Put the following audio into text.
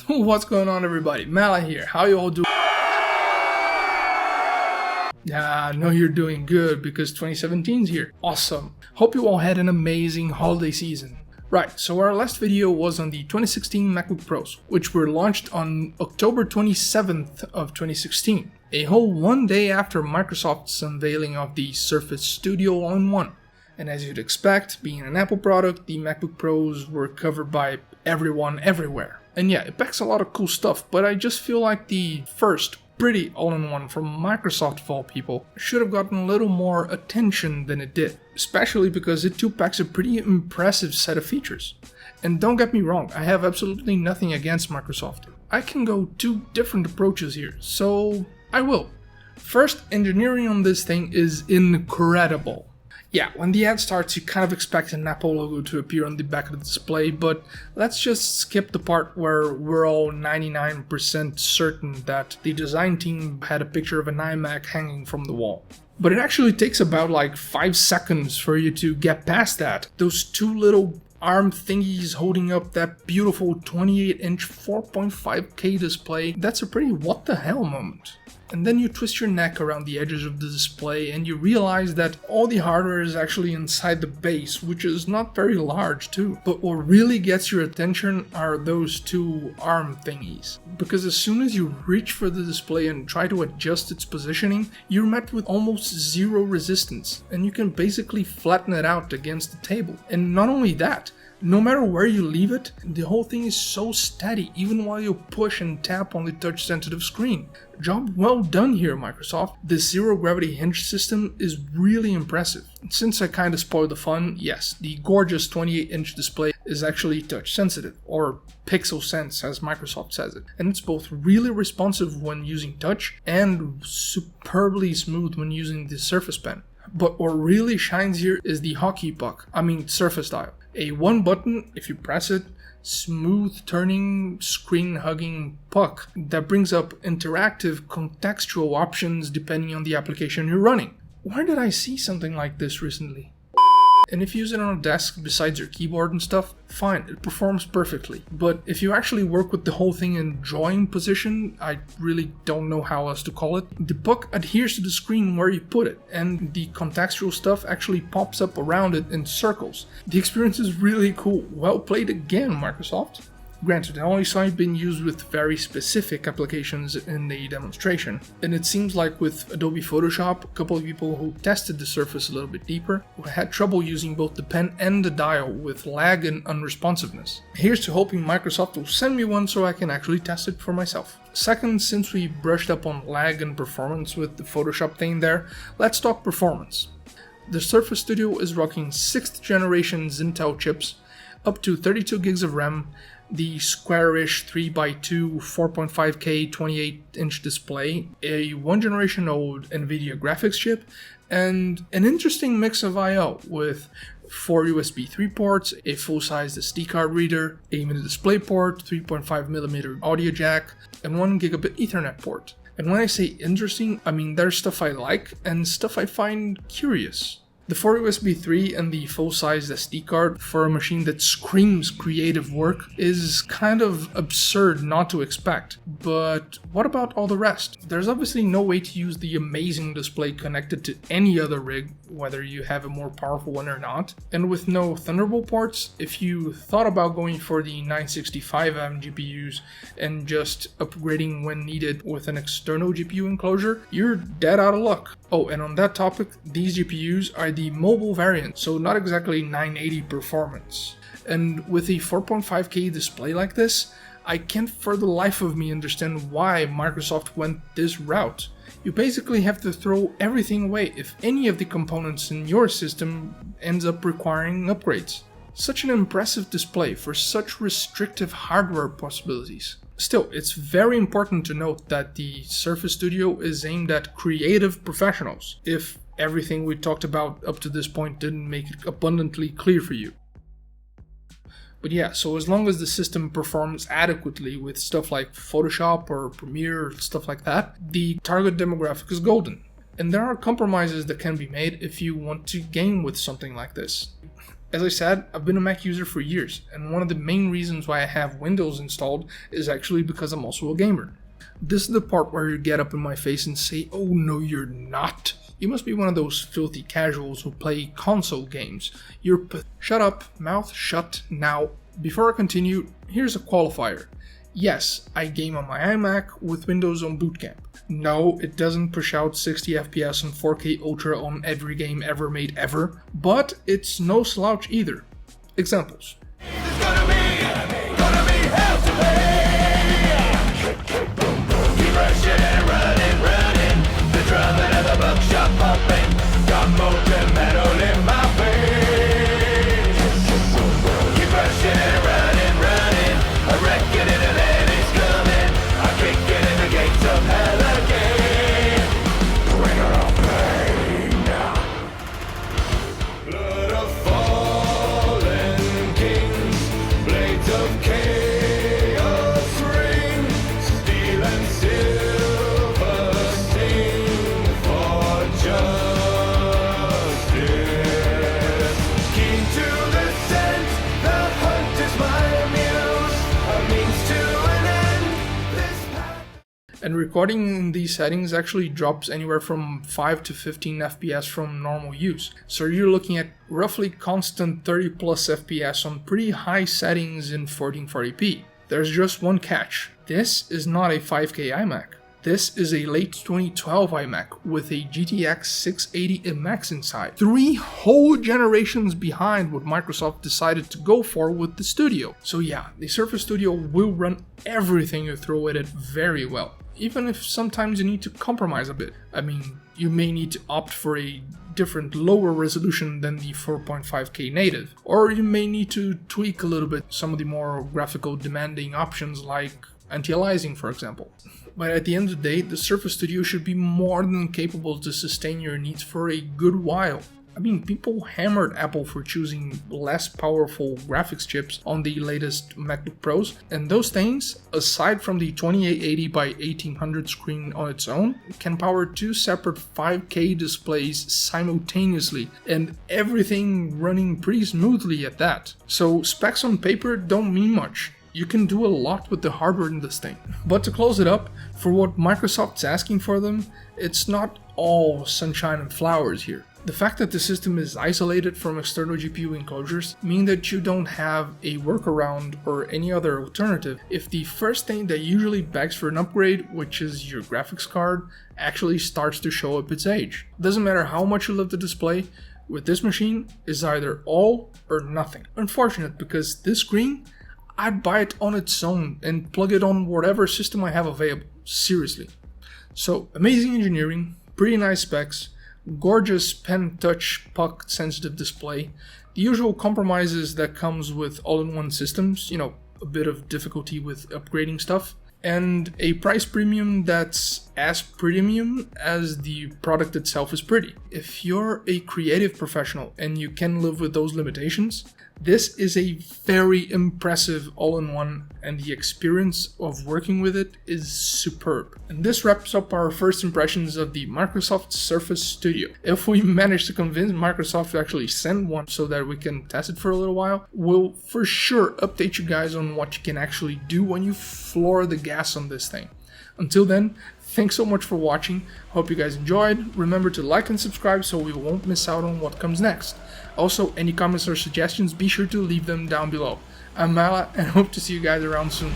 What's going on, everybody? Mala here. How you all doing? Yeah, I know you're doing good because 2017's here. Awesome. Hope you all had an amazing holiday season. Right, so our last video was on the 2016 MacBook Pros, which were launched on October 27th of 2016, a whole one day after Microsoft's unveiling of the Surface Studio All-in-One. And as you'd expect, being an Apple product, the MacBook Pros were covered by everyone everywhere. And yeah, it packs a lot of cool stuff, but I just feel like the first pretty all-in-one from Microsoft of all people should have gotten a little more attention than it did, especially because it too packs a pretty impressive set of features. And don't get me wrong, I have absolutely nothing against Microsoft. I can go two different approaches here, so I will. First, engineering on this thing is incredible. Yeah, when the ad starts, you kind of expect an Apple logo to appear on the back of the display, but let's just skip the part where we're all 99% certain that the design team had a picture of an iMac hanging from the wall. But it actually takes about like 5 seconds for you to get past that. Those two little arm thingies holding up that beautiful 28-inch 4.5K display, that's a pretty what the hell moment. And then you twist your neck around the edges of the display and you realize that all the hardware is actually inside the base, which is not very large too. But what really gets your attention are those two arm thingies. Because as soon as you reach for the display and try to adjust its positioning, you're met with almost zero resistance, and you can basically flatten it out against the table. And not only that, no matter where you leave it, the whole thing is so steady even while you push and tap on the touch-sensitive screen. Job well done here, Microsoft. This zero-gravity hinge system is really impressive. Since I kinda spoiled the fun, yes, the gorgeous 28-inch display is actually touch-sensitive, or Pixel Sense as Microsoft says it. And it's both really responsive when using touch and superbly smooth when using the Surface Pen. But what really shines here is the hockey puck, Surface Dial. A one button, if you press it, smooth turning, screen hugging puck that brings up interactive contextual options depending on the application you're running. Where did I see something like this recently? And if you use it on a desk besides your keyboard and stuff, fine, it performs perfectly. But if you actually work with the whole thing in drawing position, I really don't know how else to call it, the puck adheres to the screen where you put it, and the contextual stuff actually pops up around it in circles. The experience is really cool. Well played again, Microsoft. Granted, it only saw it being used with very specific applications in the demonstration, and it seems like with Adobe Photoshop, a couple of people who tested the Surface a little bit deeper had trouble using both the pen and the dial with lag and unresponsiveness. Here's to hoping Microsoft will send me one so I can actually test it for myself. Second, since we brushed up on lag and performance with the Photoshop thing there, let's talk performance. The Surface Studio is rocking 6th generation Intel chips, up to 32 gigs of RAM, the squarish 3x2 4.5K 28-inch display, a one generation old NVIDIA graphics chip, and an interesting mix of I/O with 4 USB 3 ports, a full-size SD card reader, a mini display port, 3.5mm audio jack, and 1 gigabit Ethernet port. And when I say interesting, I mean there's stuff I like and stuff I find curious. The 4 USB 3 and the full-sized SD card for a machine that screams creative work is kind of absurd not to expect. But what about all the rest? There's obviously no way to use the amazing display connected to any other rig, whether you have a more powerful one or not. And with no Thunderbolt ports, if you thought about going for the 965M GPUs and just upgrading when needed with an external GPU enclosure, you're dead out of luck. Oh, and on that topic, these GPUs are the mobile variant, so not exactly 980 performance. And with a 4.5K display like this, I can't for the life of me understand why Microsoft went this route. You basically have to throw everything away if any of the components in your system ends up requiring upgrades. Such an impressive display for such restrictive hardware possibilities. Still, it's very important to note that the Surface Studio is aimed at creative professionals, if everything we talked about up to this point didn't make it abundantly clear for you. But yeah, so as long as the system performs adequately with stuff like Photoshop or Premiere or stuff like that, the target demographic is golden. And there are compromises that can be made if you want to game with something like this. As I said, I've been a Mac user for years, and one of the main reasons why I have Windows installed is actually because I'm also a gamer. This is the part where you get up in my face and say, "Oh no, you're not. You must be one of those filthy casuals who play console games. Shut up, mouth shut now." Before I continue, here's a qualifier. Yes, I game on my iMac with Windows on Boot Camp. No, it doesn't push out 60 FPS and 4K Ultra on every game ever made ever, but it's no slouch either. Examples. It's gonna be hell to pay. Keep rushing and running, the drumming of the buckshot pumping, got molten metal in my face. Keep rushing and running, I reckon it and it's coming, I kick it in the gates of hell again. Bringer of pain. Blood of fallen kings, blades of chaos ring, steel and silver sting for justice. Keen to the scent, the hunt is my muse, a means to an end. This path. And recording in these settings actually drops anywhere from 5 to 15 FPS from normal use. So you're looking at roughly constant 30 plus FPS on pretty high settings in 1440p. There's just one catch. This is not a 5K iMac. This is a late 2012 iMac with a GTX 680 MX inside. 3 whole generations behind what Microsoft decided to go for with the Studio. So yeah, the Surface Studio will run everything you throw at it very well. Even if sometimes you need to compromise a bit. I mean, you may need to opt for a different lower resolution than the 4.5K native. Or you may need to tweak a little bit some of the more graphical demanding options like anti-aliasing, for example. But at the end of the day, the Surface Studio should be more than capable to sustain your needs for a good while. I mean, people hammered Apple for choosing less powerful graphics chips on the latest MacBook Pros, and those things, aside from the 2880 by 1800 screen on its own, can power 2 separate 5K displays simultaneously, and everything running pretty smoothly at that. So specs on paper don't mean much. You can do a lot with the hardware in this thing. But to close it up, for what Microsoft's asking for them, it's not all sunshine and flowers here. The fact that the system is isolated from external GPU enclosures mean that you don't have a workaround or any other alternative if the first thing that usually begs for an upgrade, which is your graphics card, actually starts to show up its age. Doesn't matter how much you love the display, with this machine is either all or nothing. Unfortunate, because this screen, I'd buy it on its own and plug it on whatever system I have available. Seriously. So, amazing engineering, pretty nice specs, gorgeous pen touch puck sensitive display, the usual compromises that comes with all-in-one systems, you know, a bit of difficulty with upgrading stuff, and a price premium that's as premium as the product itself is pretty. If you're a creative professional and you can live with those limitations, this is a very impressive all-in-one, and the experience of working with it is superb. And this wraps up our first impressions of the Microsoft Surface Studio. If we manage to convince Microsoft to actually send one so that we can test it for a little while, we'll for sure update you guys on what you can actually do when you floor the gas on this thing. Until then, thanks so much for watching. Hope you guys enjoyed. Remember to like and subscribe so we won't miss out on what comes next. Also, any comments or suggestions, be sure to leave them down below. I'm Mala and hope to see you guys around soon.